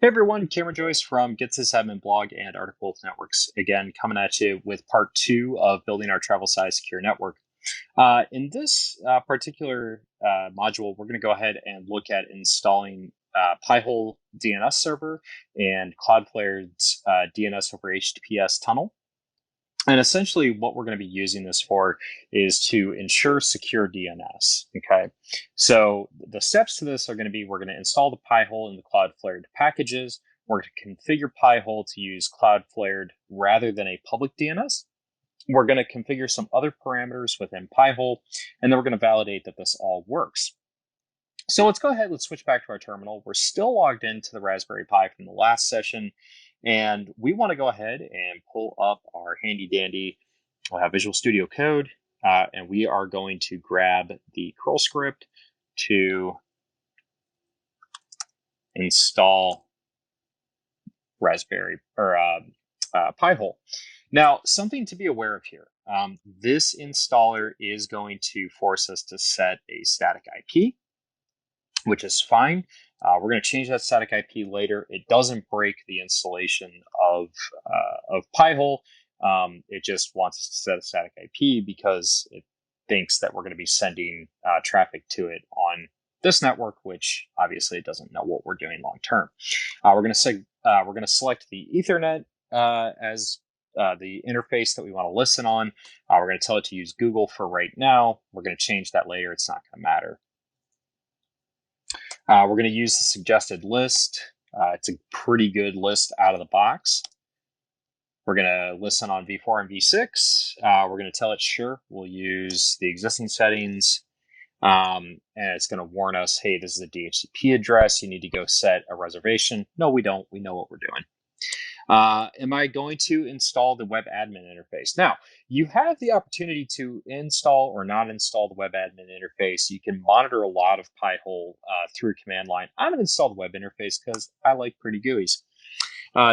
Hey everyone, Cameron Joyce from Get-SysadminBlog and Article Wolf Networks again coming at you with part 2 of building our travel size secure network. In this particular module, we're going to go ahead and look at installing Pi-Hole DNS server and Cloudflared's DNS over HTTPS tunnel. And essentially what we're going to be using this for is to ensure secure DNS, okay? So the steps to this are going to be, we're going to install the Pi-Hole in the Cloudflared packages. We're going to configure Pi-Hole to use Cloudflared rather than a public DNS. We're going to configure some other parameters within Pi-Hole, and then we're going to validate that this all works. So let's go ahead, let's switch back to our terminal. We're still logged into the Raspberry Pi from the last session, and we want to go ahead and pull up our handy dandy Visual Studio Code, and we are going to grab the curl script to install Raspberry or Pi-Hole. Now, something to be aware of here. This installer is going to force us to set a static IP, which is fine. We're going to change that static IP later. It doesn't break the installation of Pi-Hole. It just wants us to set a static IP because it thinks that we're going to be sending traffic to it on this network, which obviously it doesn't know what we're doing long term. We're going to select the Ethernet as the interface that we want to listen on. We're going to tell it to use Google for right now. We're going to change that later. It's not going to matter. We're going to use the suggested list. It's a pretty good list out of the box. We're going to listen on v4 and v6. We're going to tell it, sure, we'll use the existing settings. And it's going to warn us, hey, this is a DHCP address. You need to go set a reservation. No, we don't. We know what we're doing. Am I going to install the web admin interface? Now, you have the opportunity to install or not install the web admin interface. You can monitor a lot of Pi-Hole through command line. I'm going to install the web interface because I like pretty GUIs.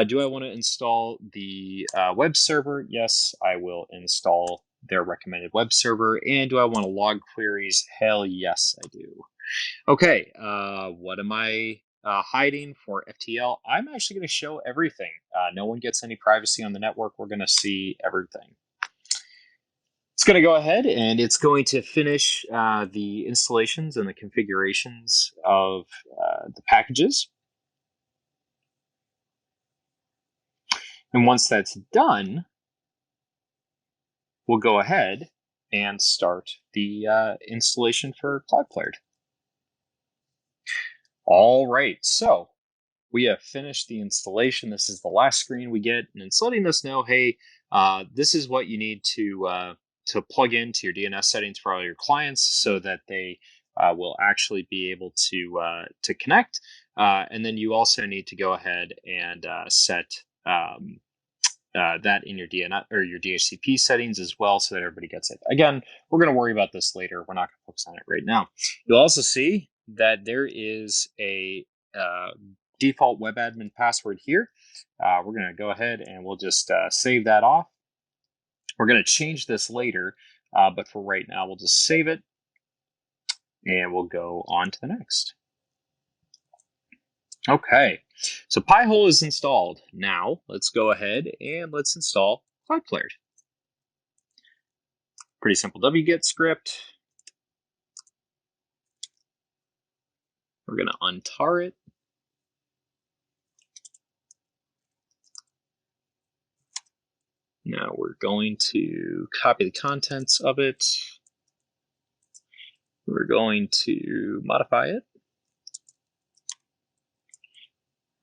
Do I want to install the web server? Yes, I will install their recommended web server. And do I want to log queries? Hell yes, I do. Okay, what am I hiding for FTL? I'm actually going to show everything. No one gets any privacy on the network. We're going to see everything. It's going to go ahead and it's going to finish the installations and the configurations of the packages. And once that's done, we'll go ahead and start the installation for Cloudflared. All right, so we have finished the installation. This is the last screen we get, and it's letting us know, hey, this is what you need to plug into your DNS settings for all your clients so that they will actually be able to connect. And then you also need to go ahead and set that in your DNS or your DHCP settings as well, so that everybody gets it. Again, we're going to worry about this later. We're not going to focus on it right now. You'll also see that there is a default web admin password here. We're going to go ahead and we'll just save that off. We're going to change this later, but for right now, we'll just save it and we'll go on to the next. Okay, so Pi-Hole is installed. Now let's go ahead and let's install Cloudflared. Pretty simple wget script. We're going to untar it. Now we're going to copy the contents of it. We're going to modify it.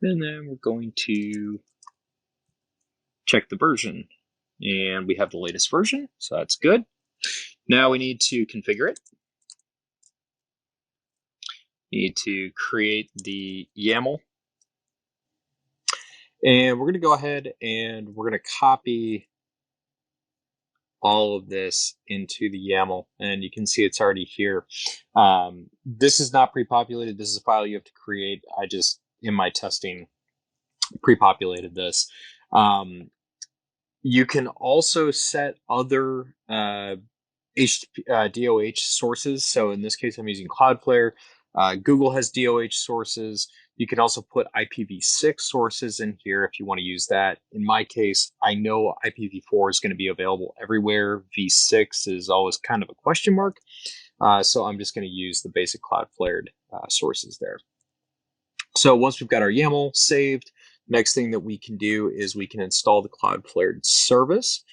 And then we're going to check the version. And we have the latest version, so that's good. Now we need to configure it. Need to create the YAML. And we're going to go ahead and we're going to copy all of this into the YAML. And you can see it's already here. This is not pre-populated. This is a file you have to create. I just, in my testing, pre-populated this. You can also set other DOH sources. So in this case, I'm using Cloudflare. Google has DOH sources. You can also put IPv6 sources in here if you want to use that. In my case, I know IPv4 is going to be available everywhere. V6 is always kind of a question mark. So I'm just going to use the basic Cloudflared sources there. So once we've got our YAML saved, next thing that we can do is we can install the Cloudflared service.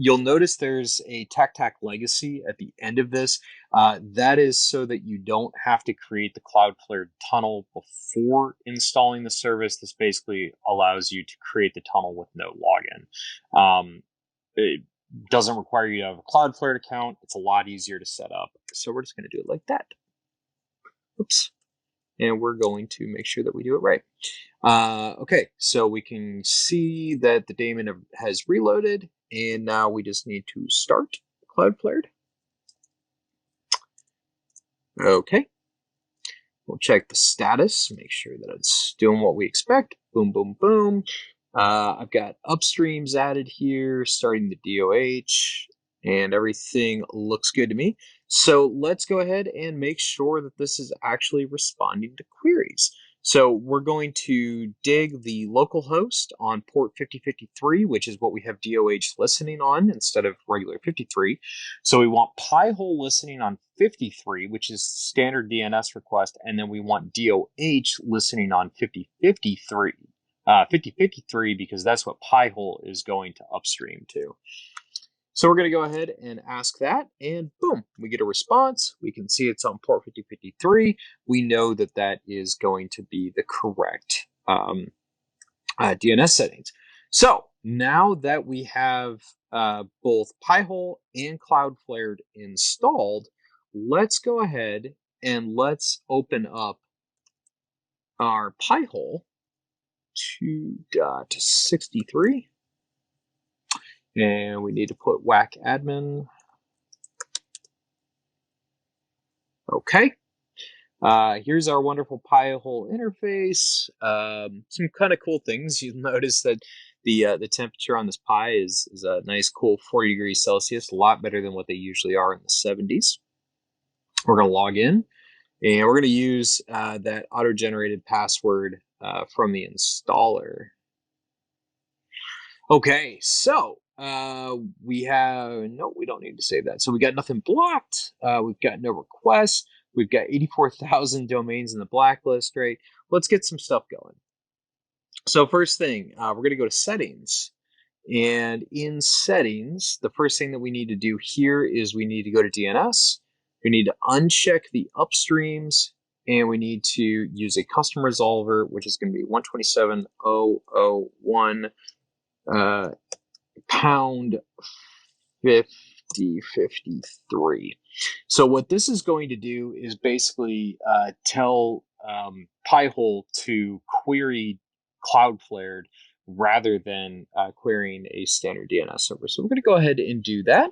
You'll notice there's a TAC legacy at the end of this. That is so that you don't have to create the Cloudflared tunnel before installing the service. This basically allows you to create the tunnel with no login. It doesn't require you to have a Cloudflared account. It's a lot easier to set up. So we're just going to do it like that. Oops. And we're going to make sure that we do it right. Okay, so we can see that the daemon has reloaded, and now we just need to start Cloudflared. Okay, we'll check the status, make sure that it's doing what we expect. Boom, boom, boom. I've got upstreams added here, starting the DOH, and everything looks good to me. So let's go ahead and make sure that this is actually responding to queries. So we're going to dig the local host on port 5053, which is what we have DOH listening on instead of regular 53. So we want Pi-Hole listening on 53, which is standard DNS request, and then we want DOH listening on 5053. 5053 because that's what Pi-Hole is going to upstream to. So we're going to go ahead and ask that, and boom, we get a response. We can see it's on port 5053. We know that that is going to be the correct DNS settings. So now that we have both Pi-Hole and Cloudflared installed, let's go ahead and let's open up our Pi-Hole 2.63, and we need to put whack admin. Okay, here's our wonderful Pi-Hole interface. Some kind of cool things. You'll notice that the temperature on this Pi is a nice cool 40 degrees Celsius, a lot better than what they usually are in the 70s. We're going to log in, and we're going to use that auto-generated password from the installer. Okay, so we don't need to save that. So we got nothing blocked. We've got no requests. We've got 84,000 domains in the blacklist, right? Let's get some stuff going. So first thing, we're going to go to settings. And in settings, the first thing that we need to do here is we need to go to DNS. We need to uncheck the upstreams, and we need to use a custom resolver, which is going to be 127.001 pound 5053. So what this is going to do is basically tell Pi-Hole to query Cloudflared rather than querying a standard DNS server. So we're going to go ahead and do that.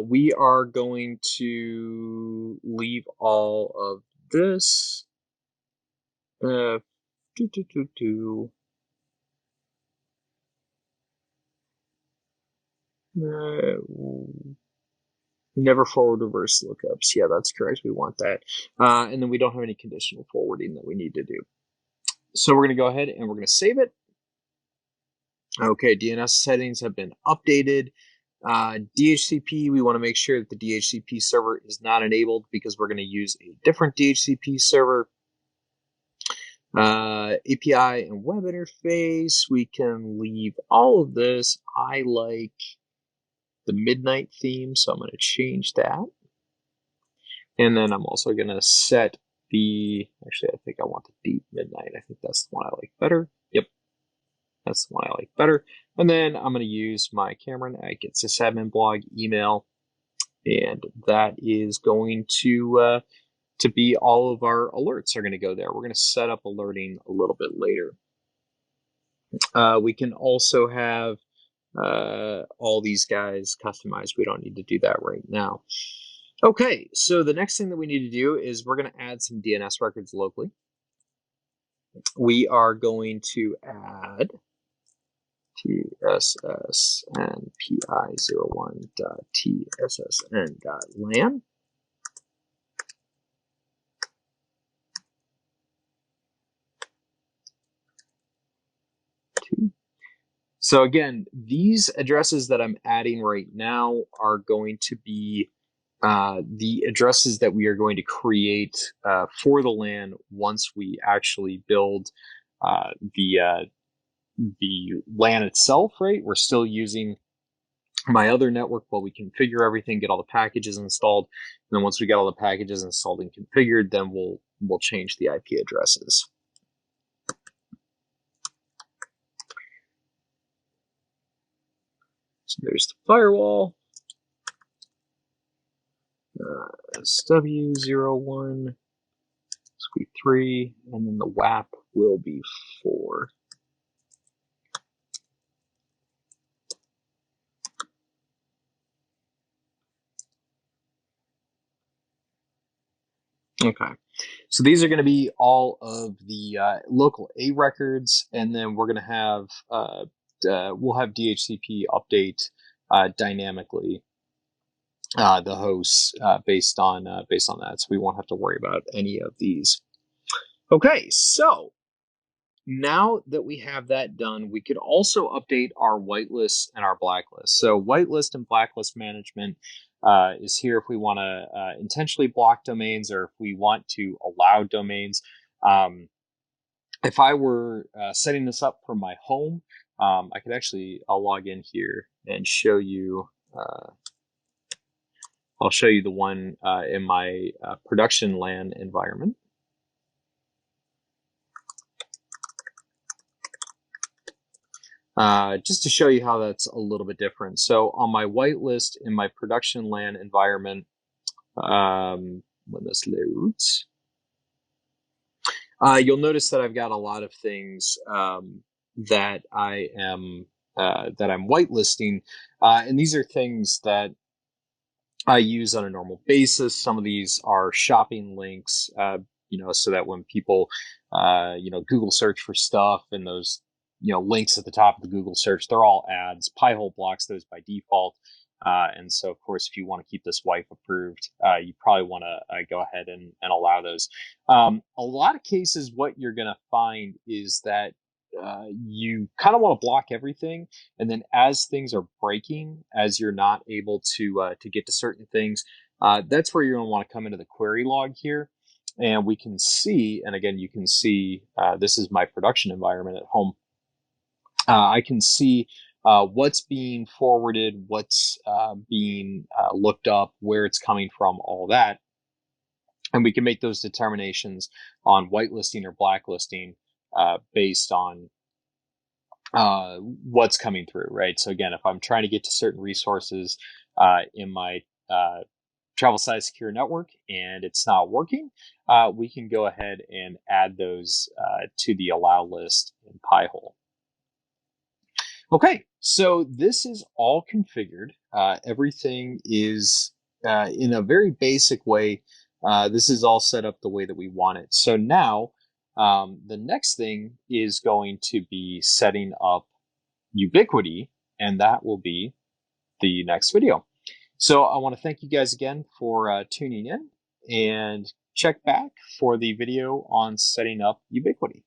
We are going to leave all of this. Never forward reverse lookups. Yeah, that's correct. We want that. And then we don't have any conditional forwarding that we need to do. So we're going to go ahead and we're going to save it. Okay, DNS settings have been updated. DHCP, we want to make sure that the DHCP server is not enabled because we're going to use a different DHCP server. API and web interface, we can leave all of this. I like the midnight theme, so I'm going to change that. And then I'm also going to set actually I think I want the deep midnight. I think that's the one I like better. Yep, that's the one I like better. And then I'm going to use my Cameron at Get-SysadminBlog email, and that is going to be all of our alerts are going to go there. We're going to set up alerting a little bit later. We can also have all these guys customized. We don't need to do that right now. Okay, so the next thing that we need to do is we're going to add some DNS records locally. We are going to add tssnpi01.tssn.lan. So again, these addresses that I'm adding right now are going to be the addresses that we are going to create for the LAN once we actually build the LAN itself, right? We're still using my other network while we configure everything, get all the packages installed. And then once we get all the packages installed and configured, then we'll change the IP addresses. So there's the firewall. SW01, squeak 3, and then the WAP will be 4. Okay, so these are going to be all of the local A records, and then we're going to have we'll have DHCP update dynamically the hosts based on that, so we won't have to worry about any of these. Okay, so now that we have that done, we could also update our whitelist and our blacklist. So whitelist and blacklist management is here if we want to intentionally block domains or if we want to allow domains. If I were setting this up for my home, I could actually, I'll log in here and show you. I'll show you the one in my production LAN environment. Just to show you how that's a little bit different. So on my whitelist in my production LAN environment, when this loads, you'll notice that I've got a lot of things that I'm whitelisting, and these are things that I use on a normal basis. Some of these are shopping links, so that when people, Google search for stuff and those, links at the top of the Google search, they're all ads. Pi-Hole blocks those by default. And so, of course, if you want to keep this wipe approved, you probably want to go ahead and allow those. A lot of cases, what you're going to find is that you kind of want to block everything, and then as things are breaking, as you're not able to get to certain things, that's where you're going to want to come into the query log here, and we can see. And again, you can see this is my production environment at home. I can see what's being forwarded, what's being looked up, where it's coming from, all that, and we can make those determinations on whitelisting or blacklisting based on what's coming through, right? So again, if I'm trying to get to certain resources in my travel size secure network and it's not working, we can go ahead and add those to the allow list in Pi-Hole. Okay, so this is all configured. Everything is in a very basic way. This is all set up the way that we want it. So now the next thing is going to be setting up Ubiquity, and that will be the next video. So I want to thank you guys again for tuning in, and check back for the video on setting up Ubiquity.